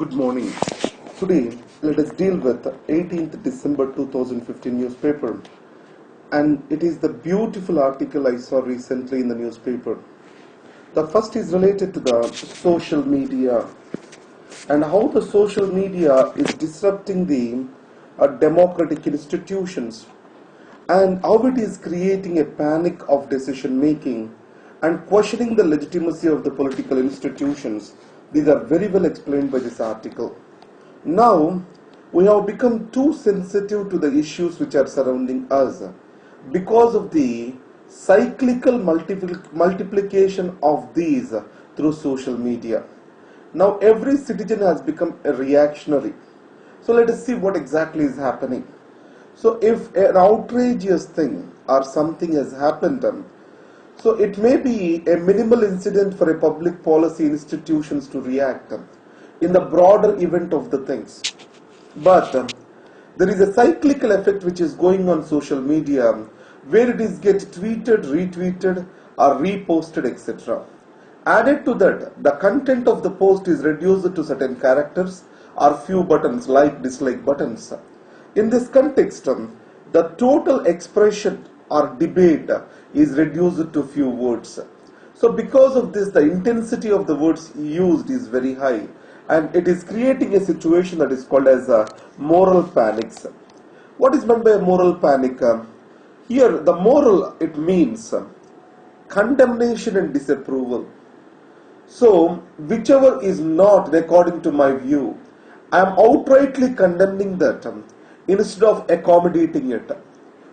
Good morning. Today, let us deal with the 18th December 2015 newspaper, and it is the beautiful article I saw recently in the newspaper. The first is related to the social media and how the social media is disrupting the democratic institutions and how it is creating a panic of decision making and questioning the legitimacy of the political institutions. These are very well explained by this article. Now, we have become too sensitive to the issues which are surrounding us because of the cyclical multiplication of these through social media. Now, every citizen has become a reactionary. So, let us see what exactly is happening. So, if an outrageous thing or something has happened, so it may be a minimal incident for a public policy institutions to react in the broader event of the things. But there is a cyclical effect which is going on social media where it is get tweeted, retweeted or reposted, etc. Added to that, the content of the post is reduced to certain characters or few buttons like dislike buttons. In this context, the total expression or debate is reduced to few words. So because of this, the intensity of the words used is very high and it is creating a situation that is called as moral panics. What is meant by a moral panic? Here the moral, it means condemnation and disapproval. So whichever is not according to my view, I am outrightly condemning that instead of accommodating it.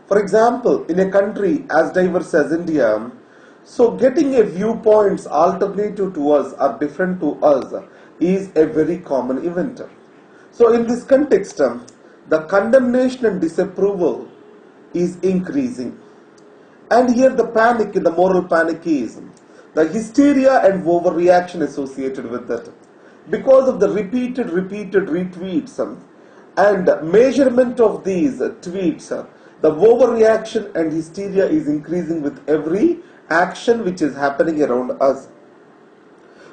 For example, in a country as diverse as India, so getting a viewpoints alternative to us or different to us is a very common event. So in this context, the condemnation and disapproval is increasing. And here the panic, the moral panic is the hysteria and overreaction associated with that. Because of the repeated retweets and measurement of these tweets, the overreaction and hysteria is increasing with every action which is happening around us.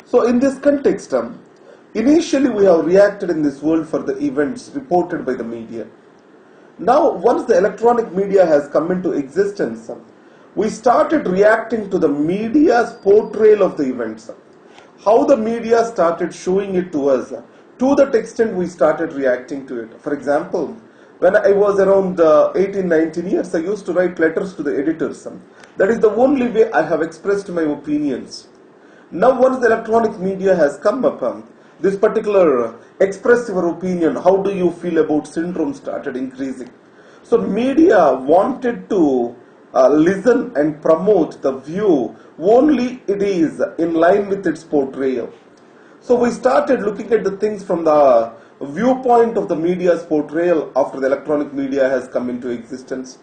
So in this context, initially we have reacted in this world for the events reported by the media. Now once the electronic media has come into existence, we started reacting to the media's portrayal of the events. How the media started showing it to us, to that extent we started reacting to it. For example, when I was around 18-19 years, I used to write letters to the editors. That is the only way I have expressed my opinions. Now once the electronic media has come up, this particular express your opinion, how do you feel about syndrome started increasing. So media wanted to listen and promote the view only it is in line with its portrayal. So we started looking at the things from the viewpoint of the media's portrayal after the electronic media has come into existence.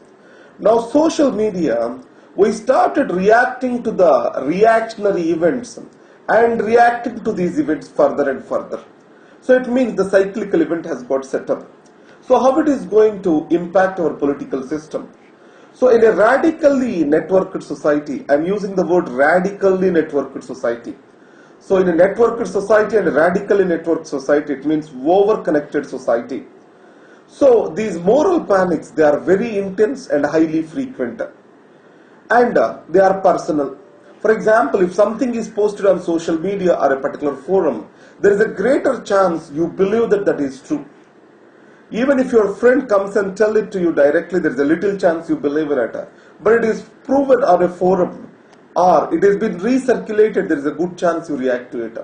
Now social media, we started reacting to the reactionary events and reacting to these events further and further. So it means the cyclical event has got set up. So how it is going to impact our political system? So in a radically networked society, I am using the word radically networked society. So in a networked society and a radically networked society, it means over-connected society. So these moral panics, they are very intense and highly frequent. And they are personal. For example, if something is posted on social media or a particular forum, there is a greater chance you believe that that is true. Even if your friend comes and tells it to you directly, there is a little chance you believe in it. But it is proven on a forum or it has been recirculated, there is a good chance you react to it.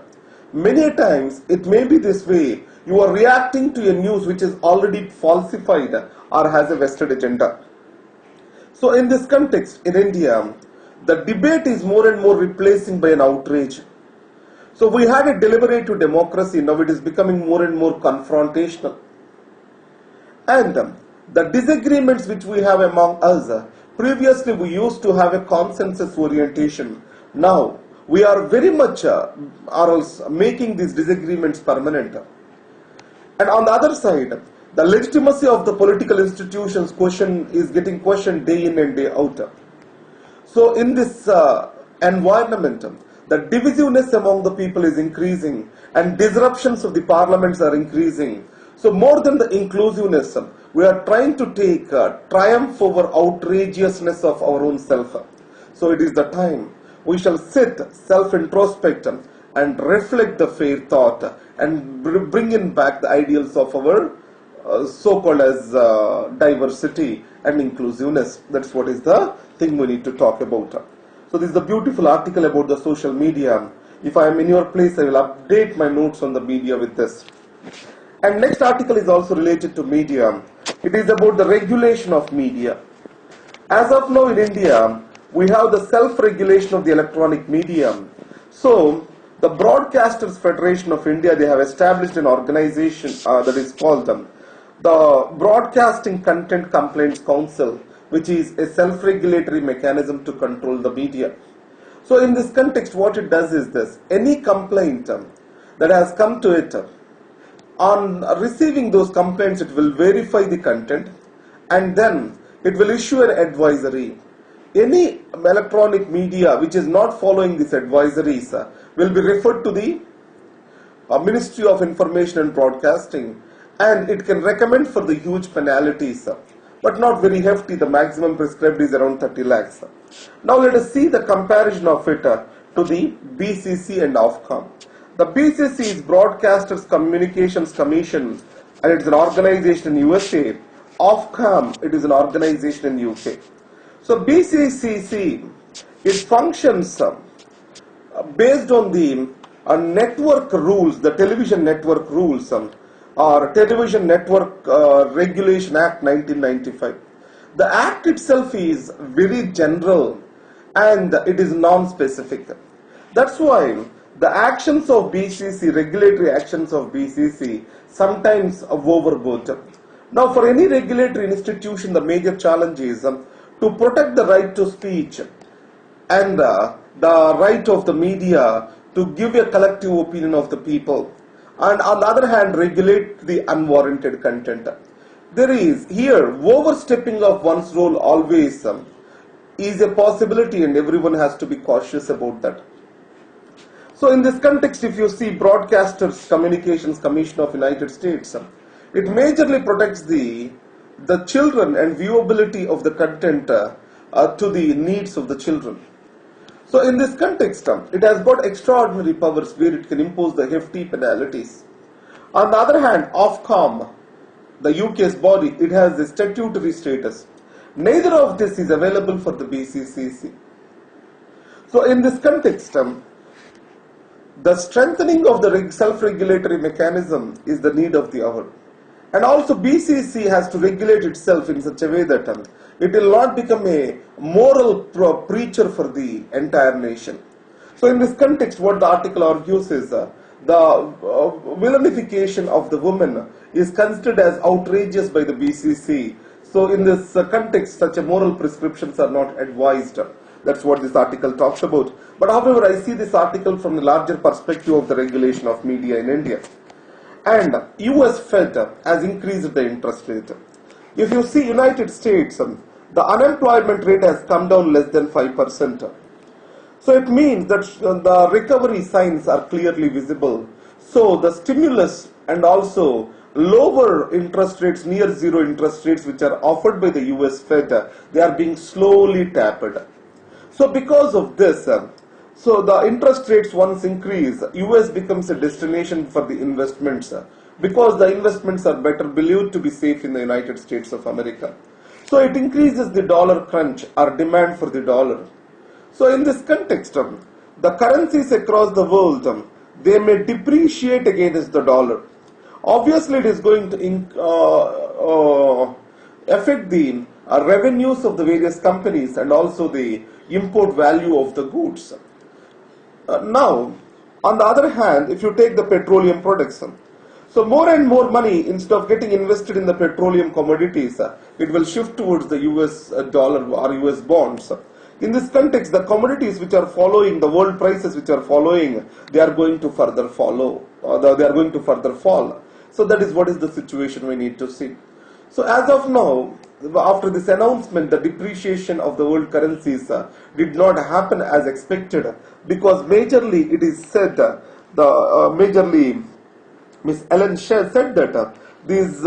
Many times, it may be this way, you are reacting to a news which is already falsified or has a vested agenda. So in this context, in India, the debate is more and more replacing by an outrage. So we had a deliberative democracy, now it is becoming more and more confrontational. And the disagreements which we have among us, previously we used to have a consensus orientation. Now we are very much making these disagreements permanent. And on the other side, the legitimacy of the political institutions is getting questioned day in and day out. So in this environment, the divisiveness among the people is increasing and disruptions of the parliaments are increasing. So more than the inclusiveness, we are trying to take triumph over outrageousness of our own self. So it is the time we shall sit, self-introspect and reflect the fair thought and bring in back the ideals of our so-called as diversity and inclusiveness. That's what is the thing we need to talk about. So this is a beautiful article about the social media. If I am in your place, I will update my notes on the media with this. And next article is also related to media. It is about the regulation of media. As of now in India, we have the self-regulation of the electronic media. So the Broadcasters Federation of India, they have established an organization that is called the Broadcasting Content Complaints Council, which is a self-regulatory mechanism to control the media. So in this context, what it does is this: any complaint that has come to it, on receiving those complaints, it will verify the content and then it will issue an advisory. Any electronic media which is not following these advisories will be referred to the Ministry of Information and Broadcasting, and it can recommend for the huge penalties, but not very hefty. The maximum prescribed is around 30 lakhs. Now let us see the comparison of it to the BCC and Ofcom. The BCC is Broadcasters Communications Commission, and it is an organization in USA. Ofcom, it is an organization in UK. So BCCC, it functions based on the network rules, the Television Network Rules, or Television Network Regulation Act 1995. The act itself is very general and it is non-specific. That's why the actions of BCC, regulatory actions of BCC, sometimes overboard. Now for any regulatory institution, the major challenge is to protect the right to speech and the right of the media to give a collective opinion of the people, and on the other hand regulate the unwarranted content. There is here overstepping of one's role always is a possibility, and everyone has to be cautious about that. So in this context, if you see Broadcasters Communications Commission of United States, it majorly protects the children and viewability of the content to the needs of the children. So in this context, it has got extraordinary powers where it can impose the hefty penalties. On the other hand, Ofcom, the UK's body, it has a statutory status. Neither of this is available for the BCCC. So in this context, the strengthening of the self-regulatory mechanism is the need of the hour. And also BCC has to regulate itself in such a way that it will not become a moral preacher for the entire nation. So in this context, what the article argues is the villainification of the woman is considered as outrageous by the BCC. So in this context, such a moral prescriptions are not advised. That's what this article talks about. But however, I see this article from the larger perspective of the regulation of media in India. And US Fed has increased the interest rate. If you see United States, the unemployment rate has come down less than 5%. So it means that the recovery signs are clearly visible. So the stimulus and also lower interest rates, near zero interest rates which are offered by the US Fed, they are being slowly tapped. So because of this, so the interest rates once increase, US becomes a destination for the investments because the investments are better believed to be safe in the United States of America. So it increases the dollar crunch or demand for the dollar. So in this context, the currencies across the world, they may depreciate against the dollar. Obviously, it is going to affect the revenues of the various companies and also the import value of the goods. Now, on the other hand, if you take the petroleum products, so more and more money, instead of getting invested in the petroleum commodities, it will shift towards the US dollar or US bonds. In this context, the commodities which are following, the world prices which are following, they are going to further follow, they are going to further fall. So that is what is the situation we need to see. So as of now, after this announcement, the depreciation of the world currencies did not happen as expected, because majorly it is said majorly Ms. Ellen Shah said that these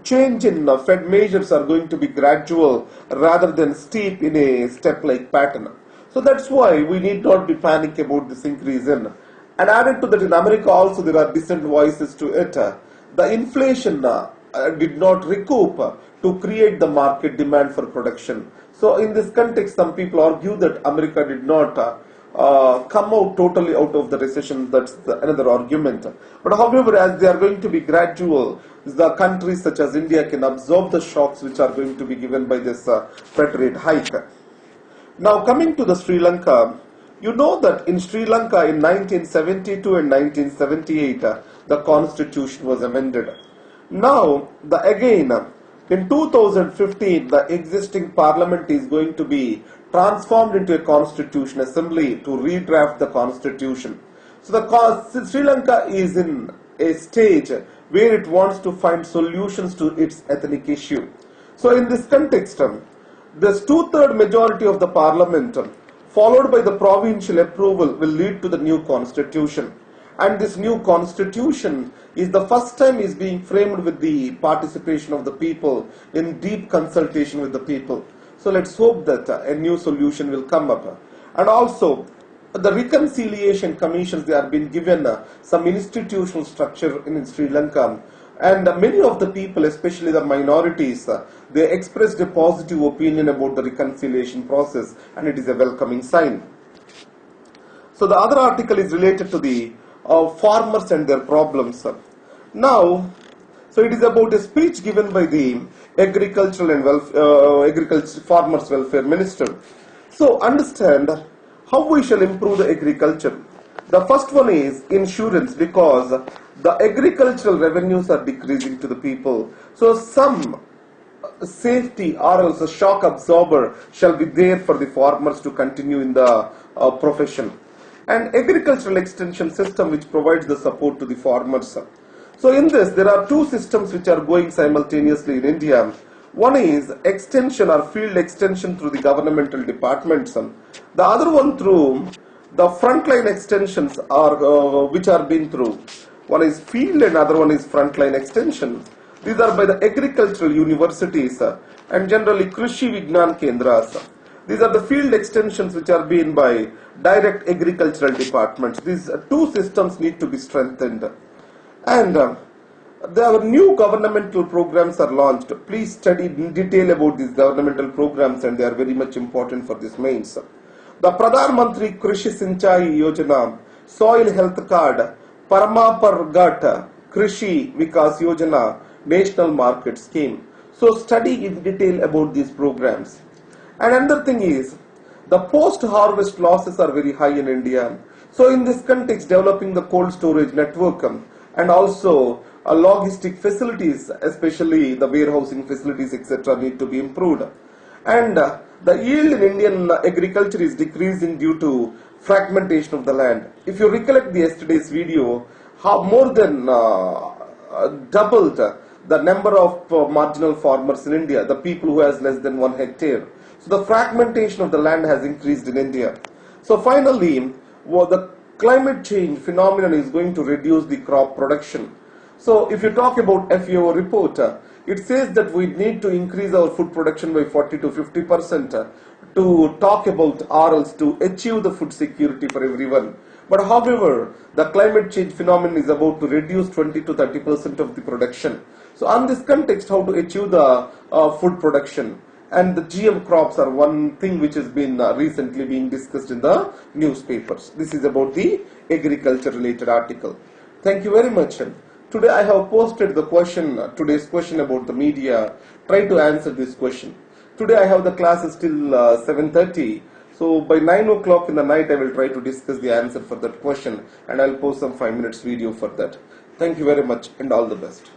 change in Fed measures are going to be gradual rather than steep in a step-like pattern. So that's why we need not be panic about this increase in. And added to that, in America also there are dissent voices to it. The inflation did not recoup to create the market demand for production. So in this context, some people argue that America did not come out totally out of the recession. That's another argument. But however, as they are going to be gradual, the countries such as India can absorb the shocks which are going to be given by this Fed rate hike. Now coming to the Sri Lanka, you know that in Sri Lanka in 1972 and 1978, the constitution was amended. Now, again, in 2015, the existing parliament is going to be transformed into a constitution assembly to redraft the constitution. So the Sri Lanka is in a stage where it wants to find solutions to its ethnic issue. So in this context, this two-third majority of the parliament followed by the provincial approval will lead to the new constitution. And this new constitution is the first time is being framed with the participation of the people in deep consultation with the people. So let's hope that a new solution will come up. And also, the reconciliation commissions, they are being given some institutional structure in Sri Lanka. And many of the people, especially the minorities, they expressed a positive opinion about the reconciliation process, and it is a welcoming sign. So the other article is related to the farmers and their problems. Now, so it is about a speech given by the Agricultural and Farmers Welfare Minister. So understand how we shall improve the agriculture. The first one is insurance, because the agricultural revenues are decreasing to the people. So some safety or else a shock absorber shall be there for the farmers to continue in the profession. And agricultural extension system which provides the support to the farmers. So in this, there are two systems which are going simultaneously in India. One is extension or field extension through the governmental departments. The other one through the frontline extensions are which are being through. One is field and other one is frontline extension. These are by the agricultural universities and generally Krishi Vignan Kendras. These are the field extensions which are being by direct agricultural departments. These two systems need to be strengthened. And the new governmental programs are launched. Please study in detail about these governmental programs, and they are very much important for this mains. The Pradhan Mantri Krishi Sinchai Yojana, Soil Health Card, Paramapargat Krishi Vikas Yojana, National Market Scheme. So study in detail about these programs. And another thing is, the post-harvest losses are very high in India. So in this context, developing the cold storage network and also logistic facilities, especially the warehousing facilities, etc., need to be improved. And the yield in Indian agriculture is decreasing due to fragmentation of the land. If you recollect the yesterday's video, how more than doubled the number of marginal farmers in India, the people who has less than 1 hectare. So the fragmentation of the land has increased in India. So finally, the climate change phenomenon is going to reduce the crop production. So if you talk about FAO report, it says that we need to increase our food production by 40 to 50% to talk about or else to achieve the food security for everyone. But however, the climate change phenomenon is about to reduce 20 to 30% of the production. So on this context, how to achieve the food production? And the GM crops are one thing which has been recently being discussed in the newspapers. This is about the agriculture related article. Thank you very much. Today I have posted the question, today's question about the media. Try to answer this question. Today I have the classes till 7:30. So by 9 o'clock in the night I will try to discuss the answer for that question, and I will post some 5 minutes video for that. Thank you very much and all the best.